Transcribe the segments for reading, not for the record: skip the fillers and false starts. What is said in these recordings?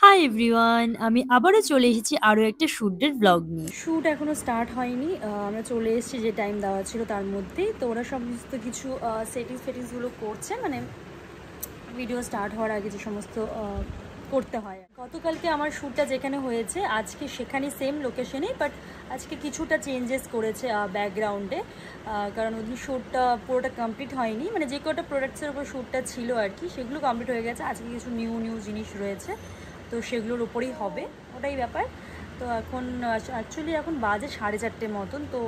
Hi everyone, আমি আবারও চলে এসেছি আরও একটা শ্যুটের ব্লগ নিয়ে। শ্যুট এখনও স্টার্ট হয়নি, আমরা চলে এসেছি যে টাইম দেওয়া ছিল তার মধ্যেই। তো ওরা সমস্ত কিছু সেটিংসগুলো করছে, মানে ভিডিও স্টার্ট হওয়ার আগে যে সমস্ত করতে হয়। গতকালকে আমার শ্যুটটা যেখানে হয়েছে আজকে সেখানে সেম লোকেশনেই, বাট আজকে কিছুটা চেঞ্জেস করেছে ব্যাকগ্রাউন্ডে, কারণ ওদিন শ্যুটটা পুরোটা কমপ্লিট হয়নি, মানে যে কটা প্রোডাক্টসের উপর শ্যুটটা ছিল আর কি সেগুলো কমপ্লিট হয়ে গেছে। আজকে কিছু নিউ জিনিস রয়েছে, তো সেগুলোর উপরেই হবে, ওটাই ব্যাপার। তো এখন অ্যাকচুয়ালি এখন বাজে 4:30 মতন। তো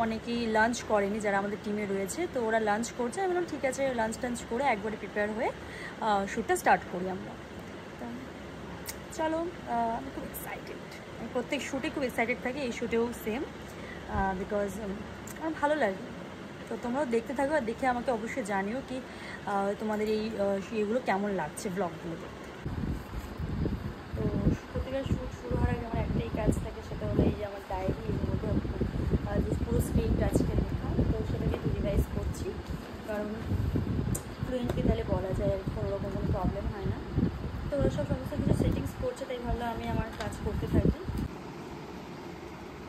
অনেকেই লাঞ্চ করেনি যারা আমাদের টিমে রয়েছে, তো ওরা লাঞ্চ করছে। আমি বললাম ঠিক আছে, লাঞ্চ টাঞ্চ করে একবারে প্রিপেয়ার হয়ে শ্যুটটা স্টার্ট করি আমরা। চলো, আমি খুব এক্সাইটেড, আমি প্রত্যেক শ্যুটে খুব এক্সাইটেড থাকি, এই শ্যুটেও সেম, বিকজ আমার ভালো লাগে। তো তোমরাও দেখতে থাকো আর দেখে আমাকে অবশ্যই জানিও কি তোমাদের এইগুলো কেমন লাগছে, ব্লগগুলো দেখতে। তো প্রত্যেকের শ্যুট শুরু হওয়ার আগে আমার একটাই কাজ থাকে, সেটা হলো এই যে আমার ডায়েরি, এর মধ্যে যে পুরো স্ক্রিপ্ট আজকে লেখা, তো সেটাকে একটু রিভাইজ করছি, কারণ ফ্লুয়েন্টলি তাহলে বলা যায় আর কোনো রকম কোনো প্রবলেম হয় না। তো ওরা সব সমস্ত কিছু সেটিংস করছে, তাই ভাবলাম আমি আমার কাজ করতে থাকি।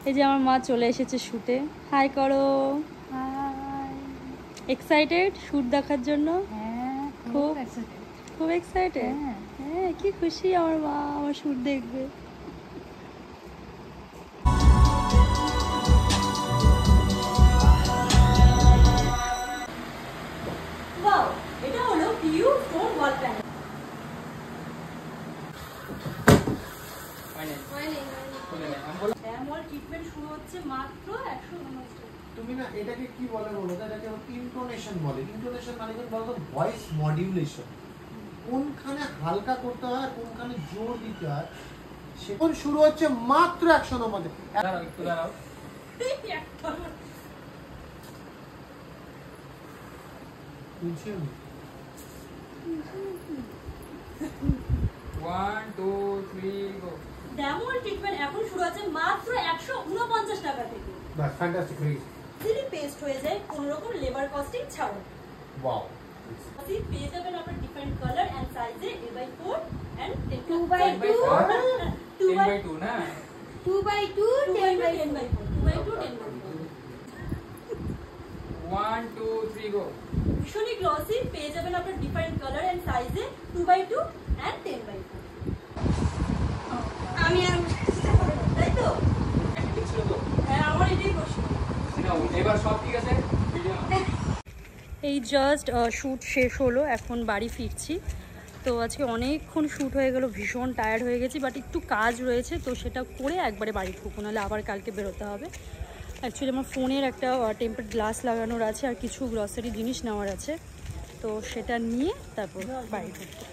এই যে আমার মা চলে এসেছে শ্যুটে, হাই করো। হাই, এক্সাইটেড শ্যুট দেখার জন্য? হ্যাঁ, খুব এক্সাইটেড। হ্যাঁ, কি খুশি আমার মা, আমার শ্যুট দেখবে। ওয়াও, এটা হলো PU stone wall panel. Treatment শুরু হচ্ছে মাত্র 149 টাকা। তুমি না এটাকে কি বলে বলো তো, এটাকে ইন্টোনেশন বলে। ইন্টোনেশন মানে কি বলতো, ভয়েস মডিউলেশন। কোনখানে হালকা করতে হয়, কোনখানে জোর দিতে হয়, সেখন শুরু হচ্ছে মাত্র 190। দাঁড়াও একটু দাঁড়াও। 1 2 3 গো। ডেমো ট্রিটমেন্ট এখন শুরু আছে মাত্র 149 টাকা থেকে। বাস, ফ্যান্টাস্টিক। ইজিলি পেস্ট হয়ে যায় কোনো রকম লেবার কস্টিং ছাড়া। ওয়াও, আপনি পেয়ে যাবেন আপনার ডিফারেন্ট কালার এন্ড সাইজে 8x4 এন্ড 2x2 না 2x2 10x4 2x2 10x4 1 2 3 গো। ভীষণই গ্লসি, পেয়ে যাবেন আপনার ডিফারেন্ট কালার এন্ড সাইজে 2x2 এন্ড 10x4। আমি আর তাই তো হ্যাঁ, আমার এটাই প্রশ্ন। এবার সব ঠিক আছে। এই জাস্ট শ্যুট শেষ হলো, এখন বাড়ি ফিরছি। তো আজকে অনেকক্ষণ শ্যুট হয়ে গেল, ভীষণ টায়ার্ড হয়ে গেছি, বাট একটু কাজ রয়েছে, তো সেটা করে একবারে বাড়ি ঢুকবো, নাহলে আবার কালকে বেরোতে হবে। অ্যাকচুয়ালি আমার ফোনের একটা টেম্পার গ্লাস লাগানোর আছে, আর কিছু গ্রসারি জিনিস নেওয়ার আছে, তো সেটা নিয়ে তারপর বাড়ি ঢুকবো।